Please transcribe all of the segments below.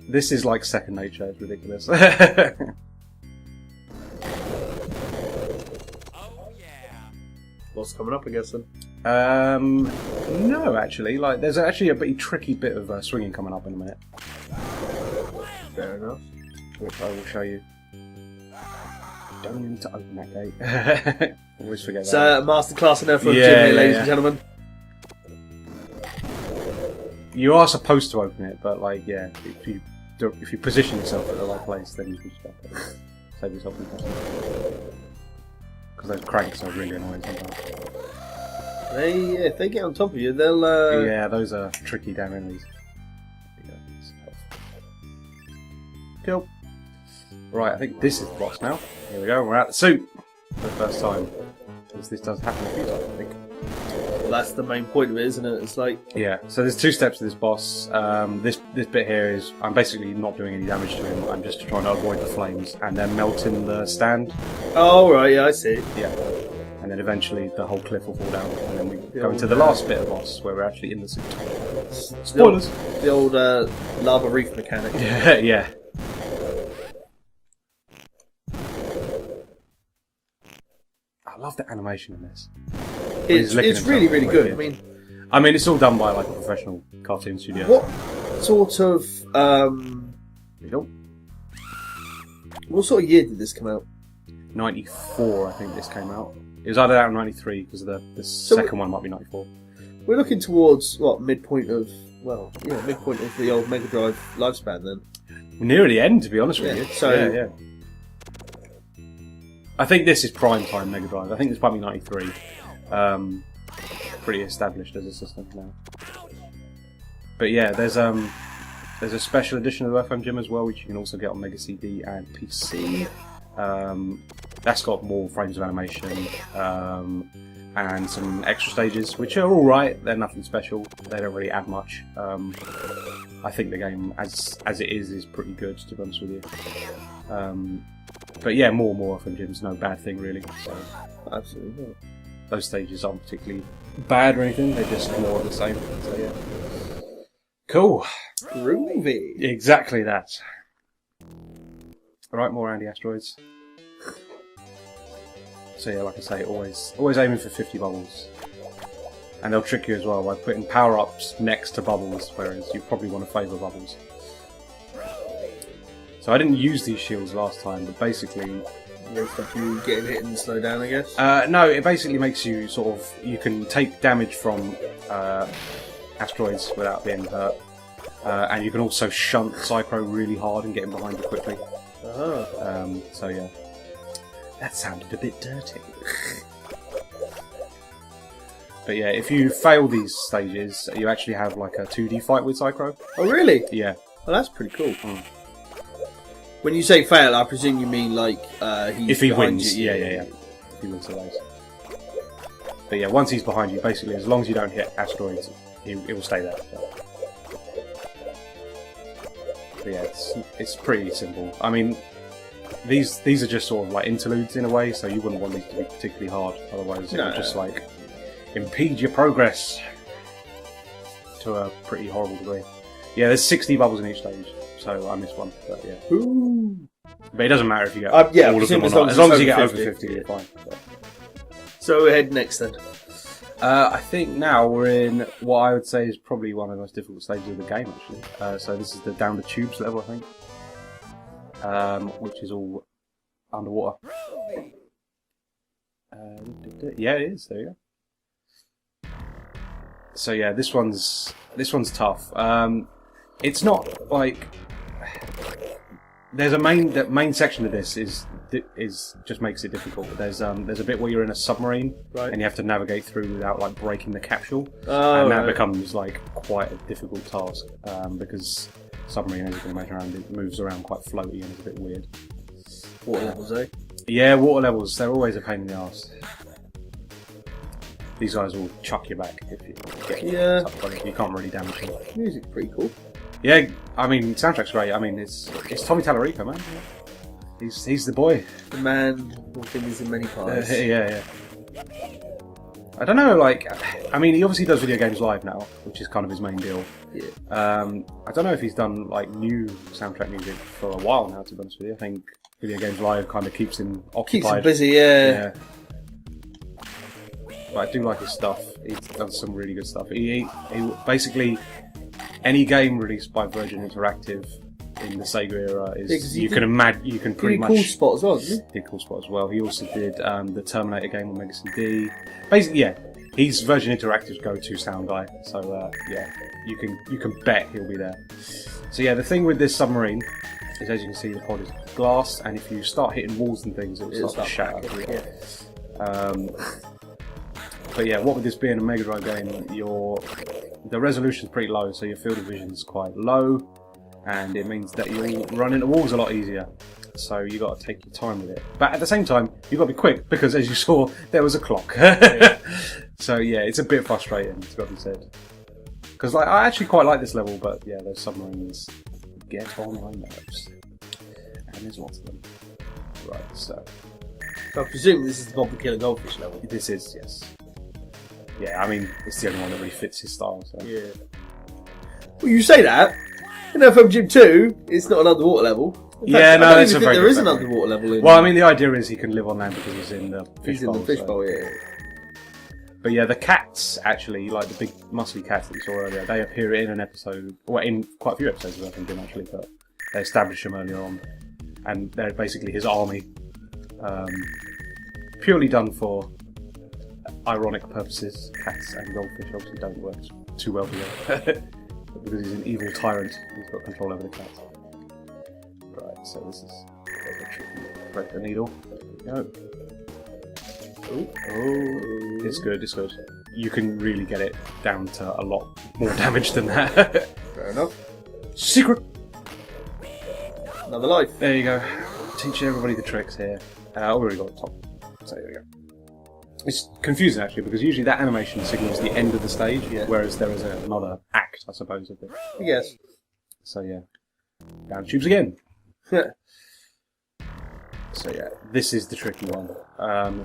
This is like second nature. It's ridiculous. What's coming up, I guess, then? No, actually. Like, there's actually a pretty tricky bit of swinging coming up in a minute. Fair enough. Which I will show you. Don't need to open that gate. Always forget that. So, masterclass in Earthworm Jim, ladies and gentlemen. You are supposed to open it, but like, yeah, if you position yourself at the right place, then you can just save yourself from pressing. Because those cranks are really annoying sometimes. If they get on top of you, they'll. Yeah, those are tricky damn enemies. Cool. Right, I think this is the boss now. Here we go, we're at the suit for the first time. Because this does happen a few times, I think. Well, that's the main point of it, isn't it? It's like... Yeah, so there's 2 steps to this boss. This bit here is, I'm basically not doing any damage to him, I'm just trying to avoid the flames and then melting the stand. Oh, right, yeah, I see. Yeah. And then eventually the whole cliff will fall down, and then we go into the last bit of boss, where we're actually in the suit. Spoilers! The old lava reef mechanic. Yeah. I love the animation in this. It's really, really good. I mean, it's all done by like a professional cartoon studio. What sort of what sort of year did this come out? 94, I think this came out. It was either out in 93 because the second one might be 94. We're looking towards what midpoint of the old Mega Drive lifespan then. We're near the end, to be honest with you. So yeah. I think this is prime time Mega Drive. I think this might be 93. Pretty established as a system now. But yeah, there's a special edition of Earthworm Jim as well, which you can also get on Mega CD and PC. That's got more frames of animation and some extra stages, which are all right. They're nothing special. They don't really add much. I think the game, as it is pretty good, to be honest with you. But yeah, more Earthworm Jim's no bad thing really. So absolutely not. Those stages aren't particularly bad or anything. They're just more of the same. So yeah, cool. Groovy. Exactly that. All right, more Andy asteroids. So yeah, like I say, always aiming for 50 bubbles. And they'll trick you as well by putting power-ups next to bubbles, whereas you probably want to favour bubbles. So I didn't use these shields last time, but basically... Stuff you getting hit and slow down, I guess? No, it basically makes you you can take damage from asteroids without being hurt. And you can also shunt Psycho really hard and get him behind you quickly. So yeah. That sounded a bit dirty. But yeah, if you fail these stages, you actually have like a 2D fight with Psycho. Oh really? Yeah. Well, that's pretty cool. When you say fail, I presume you mean like he's if he behind wins, you. Yeah. If he wins the race. But yeah, once he's behind you, basically, as long as you don't hit asteroids, it will stay there. So. But yeah, it's pretty simple. I mean, these are just sort of like interludes in a way, so you wouldn't want these to be particularly hard. Otherwise, it would just like impede your progress to a pretty horrible degree. Yeah, there's 60 bubbles in each stage. So I missed one, but yeah. Ooh. But it doesn't matter if you get yeah, all of them or as not. As long as you get over over 50, you're fine. So we're heading next then. I think now we're in what I would say is probably one of the most difficult stages of the game, actually. So this is the down the tubes level, I think, which is all underwater. Yeah, it is. There you go. So yeah, this one's tough. It's not like there's the main section of this is just makes it difficult. There's a bit where you're in a submarine, right, and you have to navigate through without like breaking the capsule, and that becomes like quite a difficult task because submarine, as you can imagine, it moves around quite floaty and it's a bit weird. Water levels, eh? Yeah, water levels. They're always a pain in the arse. These guys will chuck you back if you get you can't really damage them. Music's pretty cool. Yeah, I mean, soundtrack's great. I mean, it's Tommy Tallarico, man. He's the boy. The man who fingers in many pies. Yeah. I don't know, like, I mean, he obviously does video games live now, which is kind of his main deal. Yeah. I don't know if he's done, like, new soundtrack music for a while now, to be honest with you. I think video games live kind of keeps him occupied. Keeps him busy, yeah. But I do like his stuff. He's done some really good stuff. He basically, any game released by Virgin Interactive in the Sega era is you can pretty much. Cool Spot as well, didn't he? Did Cool Spot as well. He also did the Terminator game on Mega CD. Basically, yeah, he's Virgin Interactive's go-to sound guy. So yeah, you can bet he'll be there. So yeah, the thing with this submarine is, as you can see, the pod is glass, and if you start hitting walls and things, it'll start to shatter. But yeah, what with this being a Mega Drive game, the resolution's pretty low, so your field of vision's quite low, and it means that you'll run into walls a lot easier. So you got to take your time with it. But at the same time, you've got to be quick, because as you saw, there was a clock. So yeah, it's a bit frustrating, it's got to be said. Because I actually quite like this level, but yeah, those submarines get on my nerves. And there's lots of them. Right, so I presume this is the Bob the Killer Goldfish level. this is, yes. Yeah, I mean, it's the only one that really fits his style. So. Yeah. Well, you say that. In Earthworm Jim 2, it's not an underwater level. In fact, I don't even think there is an underwater level in. Well, I mean, the idea is he can live on land because he's in the fishbowl. He's in the fishbowl, yeah. But yeah, the cats, actually, like the big muscly cats that you saw earlier, they appear in an episode, well, in quite a few episodes of Earthworm Jim, actually, but they establish them earlier on. And they're basically his army. Purely done for ironic purposes. Cats and goldfish obviously don't work too well together. But because he's an evil tyrant, he's got control over the cats. Right, so this is a bit tricky. Break the needle. There we go. Oh, it's good, it's good. You can really get it down to a lot more damage than that. Fair enough. Secret! Another life. There you go. Teaching everybody the tricks here. We already got the top. So there we go. It's confusing actually, because usually that animation signals the end of the stage, whereas there is another act, I suppose, of it. Yes. So yeah. Down tubes again. Yeah. So yeah, this is the tricky one.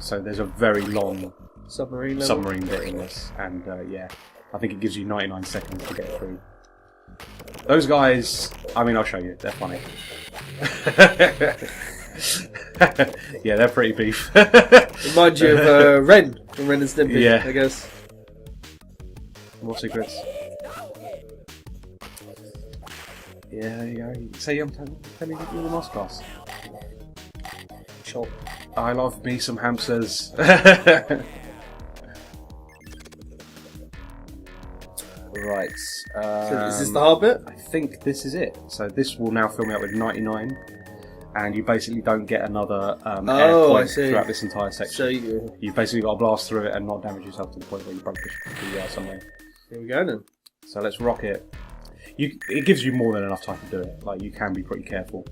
So there's a very long submarine bit in this, and yeah, I think it gives you 99 seconds to get through. Those guys, I mean, I'll show you. They're funny. Yeah, they're pretty beef. Reminds you of Ren from Ren and Stimpy, I guess. More secrets. Yeah, there you go. Say, tell me you're the moss class. Sure. I love me some hamsters. Right. So is this the hard bit? I think this is it. So this will now fill me up with 99, and you basically don't get another air point throughout this entire section. So you've basically got to blast through it and not damage yourself to the point where you break somewhere. Here we go then. So let's rock it. It gives you more than enough time to do it. Like, you can be pretty careful.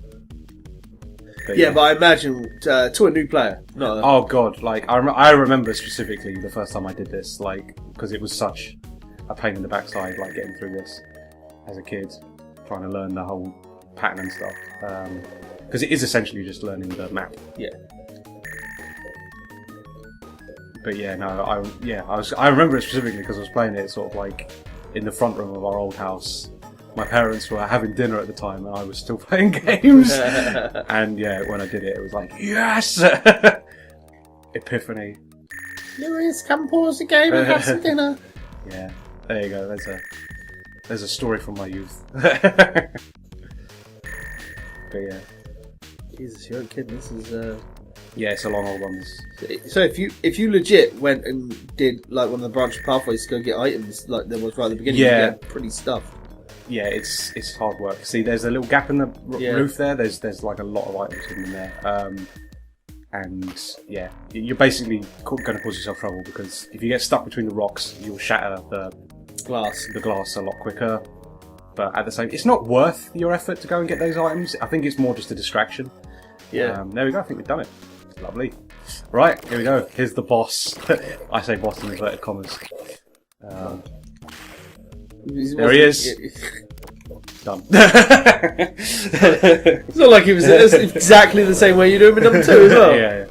But but I imagine to a new player. Oh god, like I remember specifically the first time I did this, like, because it was such a pain in the backside, like getting through this as a kid, trying to learn the whole pattern and stuff. Because it is essentially just learning the map. Yeah. But yeah, no, I remember it specifically because I was playing it sort of like in the front room of our old house. My parents were having dinner at the time, and I was still playing games. And yeah, when I did it, it was like, yes! Epiphany. Lewis, come pause the game and have some dinner. Yeah, there you go. There's a story from my youth. But yeah. Jesus, you ain't kidding. This is yeah, it's a long old one. So if you legit went and did like one of the branch pathways to go get items, like there was right at the beginning, you get pretty stuffed. Yeah, it's hard work. See, there's a little gap in the roof there. There's like a lot of items hidden in there. And yeah, you're basically going to cause yourself trouble, because if you get stuck between the rocks, you'll shatter the glass a lot quicker. But at the same, it's not worth your effort to go and get those items. I think it's more just a distraction. Yeah. There we go. I think we've done it. Lovely. Right, here we go. Here's the boss. I say boss in inverted commas. There he is. Done. It's not like it was exactly the same way you do him in number 2 as well. Yeah.